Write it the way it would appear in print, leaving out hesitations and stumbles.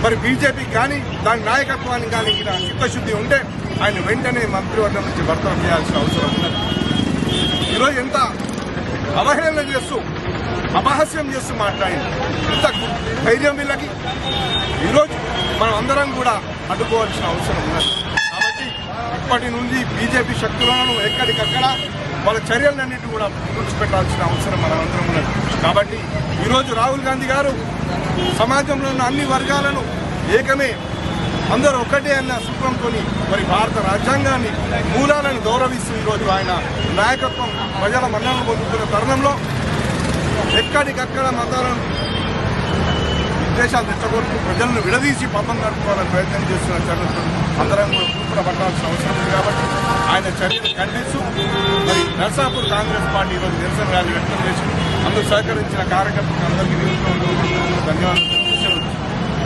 మరి బీజేపీకి కానీ దాని నాయకత్వానికి కానీ చిత్తశుద్ధి ఉంటే ఆయన వెంటనే మంత్రివర్గం నుంచి బర్తరఫ్ చేయాల్సిన అవసరం ఉన్నది. ఈరోజు ఎంత అవహేళన చేస్తూ అపహాస్యం చేస్తూ మాట్లాడింది. ఇంత ధైర్యం వీళ్ళకి. ఈరోజు మనం అందరం కూడా అడ్డుకోవాల్సిన అవసరం ఉన్నది. కాబట్టి ఇప్పటి నుండి బీజేపీ శక్తులను ఎక్కడికక్కడ వాళ్ళ చర్యలన్నింటినీ కూడా తుడిచిపెట్టాల్సిన అవసరం మనం అందరం ఉన్నది. కాబట్టి ఈరోజు రాహుల్ గాంధీ గారు సమాజంలో ఉన్న అన్ని వర్గాలను ఏకమే అందరూ ఒక్కటే అన్న సూత్రంతో మరి భారత రాజ్యాంగాన్ని మూలాలను గౌరవిస్తూ ఈరోజు ఆయన నాయకత్వం ప్రజల మన్ననలు పొందుతున్న తరుణంలో ఎక్కడికక్కడ మతాలను ఉద్దేశాలు తెచ్చగొడుతూ ప్రజలను విడదీసి పబ్బం నడుపుకోవాలని ప్రయత్నం చేస్తున్న చర్యలు అందరం కూడా కూర్పున పట్టాల్సిన అవసరం ఉంది. కాబట్టి ఆయన చర్యలు ఖండిస్తూ మరి నర్సాపూర్ కాంగ్రెస్ పార్టీ ఈరోజు నిరసన ర్యాలీ వ్యక్తం చేసి అందుకు సహకరించిన కార్యకర్తలకు అందరికీ ధన్యవాదాలు.